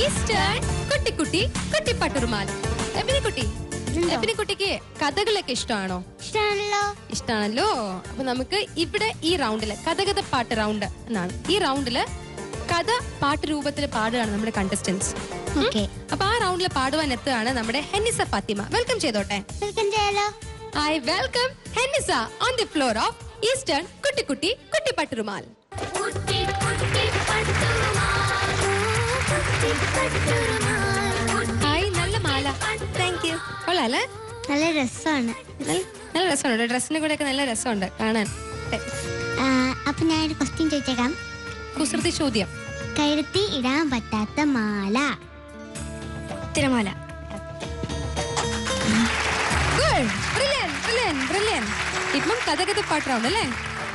Eastern കുട്ടിക്കുട്ടി കുട്ടിപ്പട്ടുറുമാൽ. എബിനിക്കുട്ടിക്ക് കഥകളൊക്കെ ഇഷ്ടമാണോ? ഇഷ്ടമാണല്ലോ. അപ്പൊ നമുക്ക് ഇവിടെ ഈ റൗണ്ടില് കഥകഥ പാട്ട് റൗണ്ട് എന്നാണ്. ഈ റൗണ്ടില് കഥ പാട്ട് രൂപത്തിൽ പാടുകയാണ് നമ്മുടെ കണ്ടസ്റ്റൻസ്. അപ്പൊ ആ റൗണ്ടിൽ പാടുവാൻ എത്തുകയാണ് നമ്മുടെ ഹെന്നിസ ഫാത്തിമ. വെൽക്കം ചെയ്തോട്ടെ. I welcome Hennisa on the floor of Eastern കുട്ടിക്കുട്ടി കുട്ടിപ്പട്ടുറുമാൽ. ഹായ്, നല്ല മാല. Thank you. കൊള്ളാല്ലേ? നല്ല രസമാണ്. നല്ല രസമുണ്ട്. ഡ്രസ്സിനെ കൂടെ ഒക്കെ നല്ല രസമുണ്ട് കാണാൻ. അപ്പൊ ഞാനൊരു ക്വസ്റ്റ്യൻ ചോദിച്ചേക്കാം. കുസൃതി ചോദ്യം. കഴുത്തി ഇടാൻ പറ്റാത്ത മാല. തിരമാല. ഇപ്പം കഥകഥ പാട്ട് റൗണ്ട് അല്ലേ?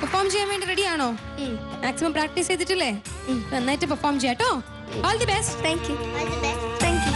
പെർഫോം ചെയ്യാൻ വേണ്ടി റെഡി ആണോ? മാക്സിമം പ്രാക്ടീസ് ചെയ്തിട്ടില്ലേ? നന്നായിട്ട് പെർഫോം ചെയ്യാട്ടോ. All the best. Thank you. Thank you.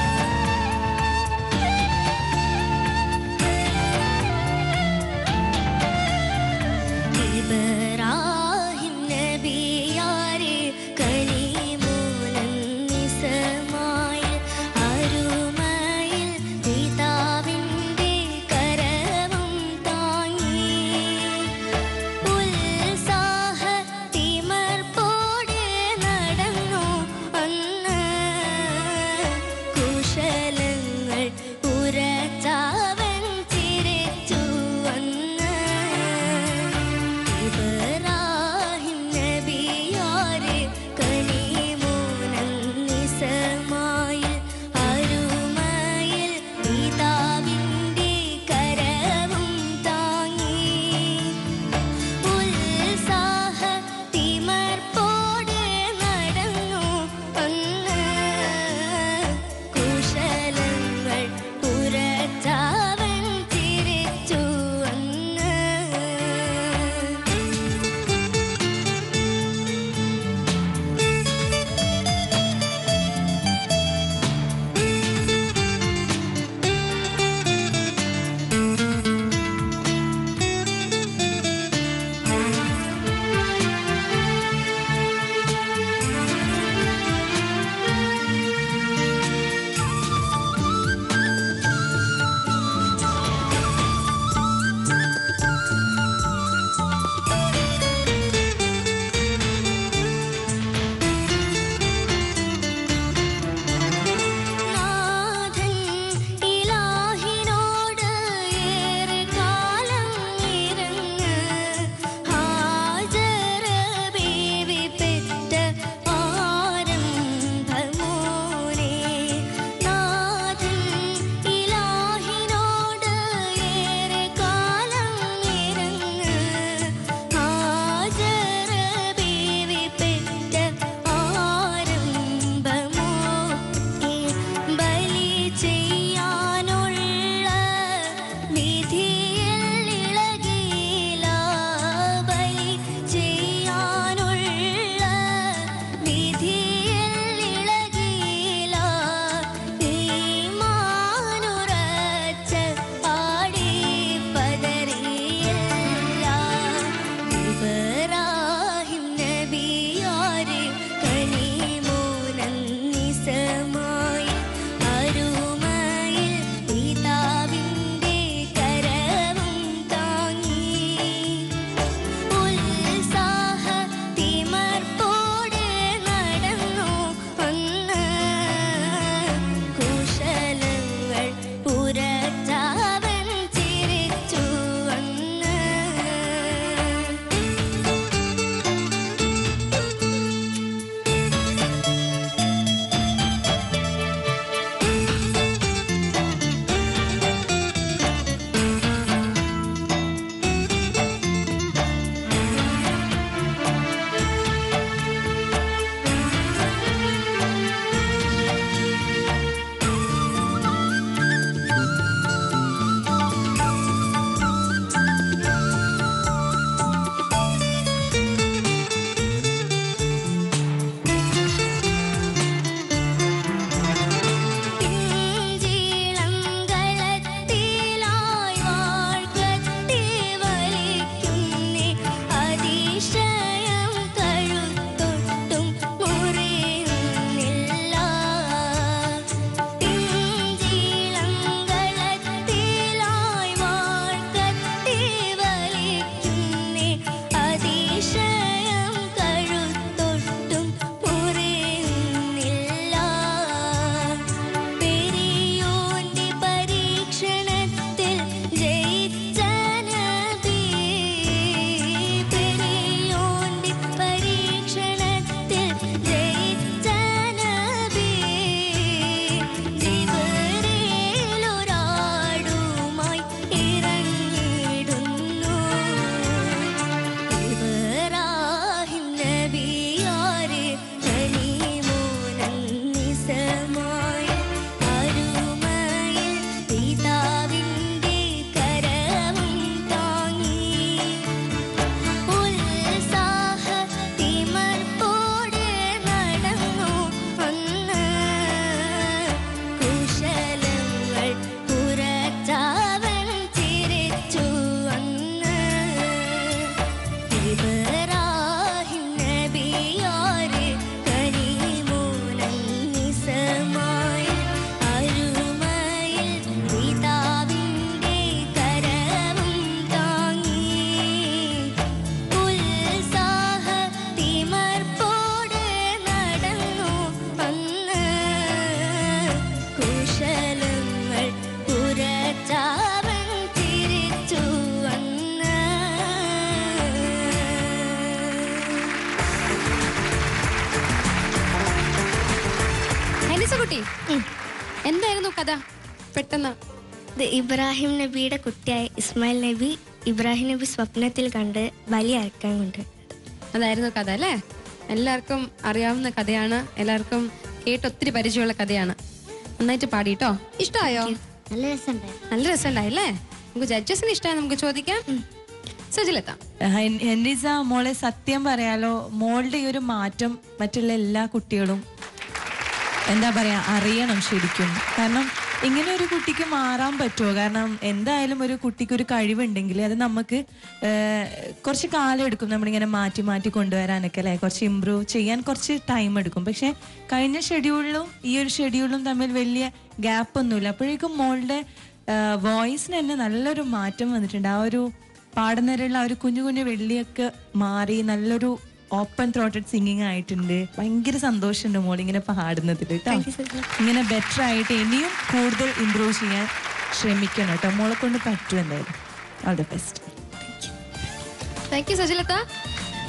കഥ പെട്ടെന്ന്. ഇത് ഇബ്രാഹിം നബിയുടെ കുട്ടിയായ ഇസ്മായിൽ നബി ഇബ്രാഹിം നബി സ്വപ്നത്തിൽ കണ്ട് ബലി അറക്കാൻ കൊണ്ട്. അതായിരുന്നു കഥ അല്ലേ? എല്ലാവർക്കും അറിയാവുന്ന കഥയാണ്, എല്ലാവർക്കും കേട്ട് ഒത്തിരി പരിചയമുള്ള കഥയാണ്. നന്നായിട്ട് പാടിട്ടോ. ഇഷ്ടമായോ? നല്ല രസമുണ്ടായി. നല്ല രസമുണ്ടായില്ലേ? നമുക്ക് ജഡ്ജസിന് ഇഷ്ടമായി, നമുക്ക് ചോദിക്കാം. സജിലെത്താം. ഹെൻറിസ മോളെ, സത്യം പറയാലോ, മോളുടെ ഈ ഒരു മാറ്റം മറ്റുള്ള എല്ലാ കുട്ടികളും എന്താ പറയാ അറിയണം ശരിക്കും. കാരണം ഇങ്ങനെ ഒരു കുട്ടിക്ക് മാറാൻ പറ്റുമോ? കാരണം എന്തായാലും ഒരു കുട്ടിക്ക് ഒരു കഴിവുണ്ടെങ്കിൽ അത് നമുക്ക് കുറച്ച് കാലം എടുക്കും, നമ്മളിങ്ങനെ മാറ്റി മാറ്റി കൊണ്ടുവരാനൊക്കെ അല്ലേ, കുറച്ച് ഇമ്പ്രൂവ് ചെയ്യാൻ കുറച്ച് ടൈം എടുക്കും. പക്ഷെ കഴിഞ്ഞ ഷെഡ്യൂളിലും ഈ ഒരു ഷെഡ്യൂളിലും തമ്മിൽ വലിയ ഗ്യാപ്പ് ഒന്നുമില്ല. അപ്പോഴേക്കും മോളുടെ വോയിസിന് തന്നെ നല്ലൊരു മാറ്റം വന്നിട്ടുണ്ട്. ആ ഒരു പാടുന്നവരുള്ള ആ ഒരു കുഞ്ഞു കുഞ്ഞു വെള്ളിയൊക്കെ മാറി നല്ലൊരു ഓപ്പൺ ത്രോട്ടഡ് സിംഗിങ് ആയിട്ടുണ്ട്. ഭയങ്കര സന്തോഷമുണ്ട് മോൾ ഇങ്ങനെ പാടുന്നതിൽ കേട്ടോ. ഇങ്ങനെ ബെറ്റർ ആയിട്ട് ഇനിയും കൂടുതൽ ഇംപ്രൂവ് ചെയ്യാൻ ശ്രമിക്കണം കേട്ടോ. മോളെ കൊണ്ട് പറ്റും എന്തായാലും. All the best. Thank you സജിലത്ത.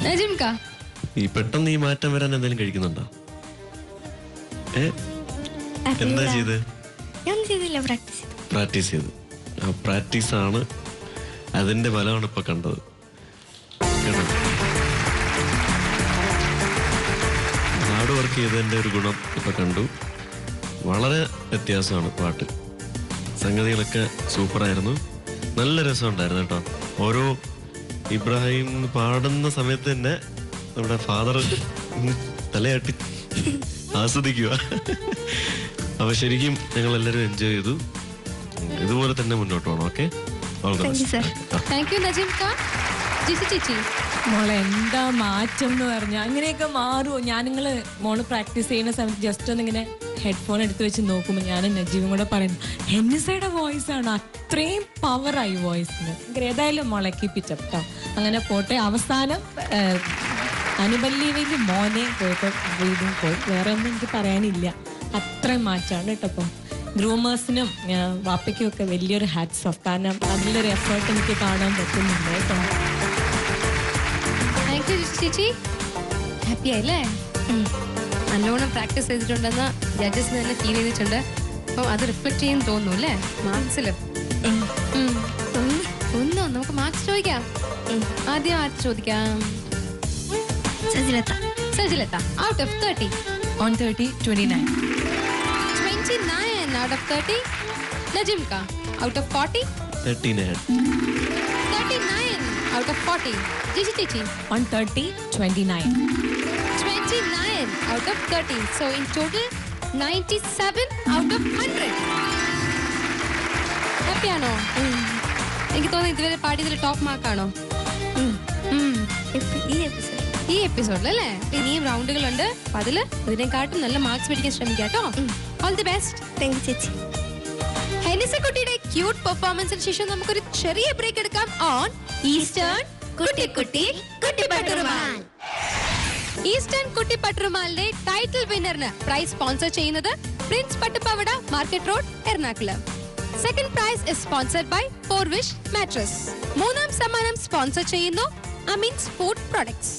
നജീംക, ഈ പെട്ടെന്ന് ഈ മാറ്റം വരാൻ എന്തെങ്കിലും കഴിക്കുന്നുണ്ടോ? എന്താ ചെയ്ത്? ഞാൻ ചെയ്തില്ല, പ്രാക്ടീസ് ചെയ്ത്. ആ പ്രാക്ടീസ് ആണ്, അതിന്റെ ഫലമാണ് ഇപ്പൊ കണ്ടത് കേട്ടോ. ഹാർഡ് വർക്ക് ചെയ്തതിന്റെ ഒരു ഗുണം ഇപ്പൊ കണ്ടു. വളരെ വ്യത്യാസമാണ് പാട്ട്. സംഗതികളൊക്കെ സൂപ്പറായിരുന്നു, നല്ല രസമുണ്ടായിരുന്നു കേട്ടോ. ഓരോ ഇബ്രാഹിം പാടുന്ന സമയത്ത് തന്നെ നമ്മുടെ ഫാദർ തലയാട്ടി ആസ്വദിക്കുക. അപ്പൊ ശരിക്കും ഞങ്ങൾ എല്ലാവരും എൻജോയ് ചെയ്തു. ഇതുപോലെ തന്നെ മുന്നോട്ട് പോകണം. ഓക്കെ, താങ്ക് യു നജീംക. ജിസി ചേച്ചി, മോളെ എന്താ മാറ്റം എന്ന് പറഞ്ഞാൽ അങ്ങനെയൊക്കെ മാറുമോ? ഞാനിങ്ങള് മോള് പ്രാക്ടീസ് ചെയ്യുന്ന സമയത്ത് ജസ്റ്റ് ഒന്നിങ്ങനെ ഹെഡ്ഫോൺ എടുത്ത് വെച്ച് നോക്കുമ്പോൾ ഞാനും നജീവും കൂടെ പറയുന്നു, ഹെന്നിസയുടെ വോയിസ് ആണ്, അത്രയും പവറായി വോയിസിന്. ഏതായാലും മോളെ കീപ്പിറ്റ് അപ്പ് കേട്ടോ. അങ്ങനെ പോട്ടെ. അവസാനം അനുപല്ലീവിൽ മോനെ പോയപ്പോൾ വീണ്ടും പോയി. വേറെ ഒന്നും എനിക്ക് പറയാനില്ല, അത്രയും മാറ്റമാണ് കേട്ടോ. അപ്പം ഗ്രൂമേഴ്സിനും വാപ്പയ്ക്കും ഒക്കെ വലിയൊരു ഹാറ്റ്സ് ഓഫ്. കാരണം അതിലൊരു എഫേർട്ട് എനിക്ക് കാണാൻ പറ്റുന്നുണ്ട് കേട്ടോ. താങ്ക് യു ജിസി ചേച്ചി. ഹാപ്പി ആയില്ലേ? നല്ലോണം പ്രാക്ടീസ് ചെയ്തിട്ടുണ്ടെന്ന് ജഡ്ജസിന് തന്നെ ഫീൽ ചെയ്തിട്ടുണ്ട്. അപ്പം അത് റിഫ്ലക്ട് ചെയ്യാൻ തോന്നുന്നു അല്ലേ മാർക്സിലും? ഒന്നോ നമുക്ക് മാർക്സ് ചോദിക്കാം. ആദ്യം ആദ്യം ചോദിക്കാം. സജിലത്ത, out of 30. On 30, 29. 29 out of 30. Najimka, out of 40. 39. 39 out of 40. Jishi Chichi. On 30, 29. 29 out of 30. So in total, 97 out of 100. Happy ആണോ? എനിക്ക് തോന്നുന്നു ഇതുവരെ പാടിയതിൽ ടോപ്പ് മാർക്കാണോ ഈ എപ്പിസോഡിൽ അല്ലേ? ഇനിയും റൗണ്ടുകളുണ്ട്. അപ്പൊ അതില് ഇതിനെക്കാട്ടും നല്ല മാർക്സ് മേടിക്കാൻ ശ്രമിക്കാം കേട്ടോ. All the best. Thank U ചേച്ചി. ഹെനിസ കുട്ടിയുടെ ക്യൂട്ട് പെർഫോമൻസിന് ശേഷം നമുക്കൊരു ചെറിയ ബ്രേക്ക് എടുക്കാം. ഓൺ ഈസ്റ്റേൺ കുട്ടി കുട്ടി കുട്ടി പട്ടുറുമാൽ. ഈസ്റ്റേൺ കുട്ടി പട്ടുറുമാലിന്റെ ടൈറ്റിൽ വിന്നറിന് പ്രൈസ് സ്പോൺസർ ചെയ്യുന്നത് പ്രിൻസ് പട്ടുപാവട, market road, Ernakulam. Second prize is sponsored by ഫോർവിഷ് മാട്രസ്. മൂന്നാം സമ്മാനം സ്പോൺസർ ചെയ്യുന്നു അമീൻസ് ഫുഡ് പ്രൊഡക്ട്സ്.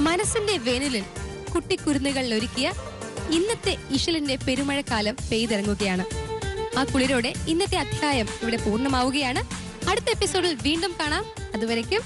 മനസ്സിന്റെ വേനലിൽ കുട്ടിക്കുരുന്നുകളിൽ ഒരുക്കിയ ഇന്നത്തെ ഇഷലിന്റെ പെരുമഴക്കാലം പെയ്തിറങ്ങുകയാണ്. ആ കുളിരോടെ ഇന്നത്തെ അധ്യായം ഇവിടെ പൂർണ്ണമാവുകയാണ്. അടുത്ത എപ്പിസോഡിൽ വീണ്ടും കാണാം. അതുവരയ്ക്കും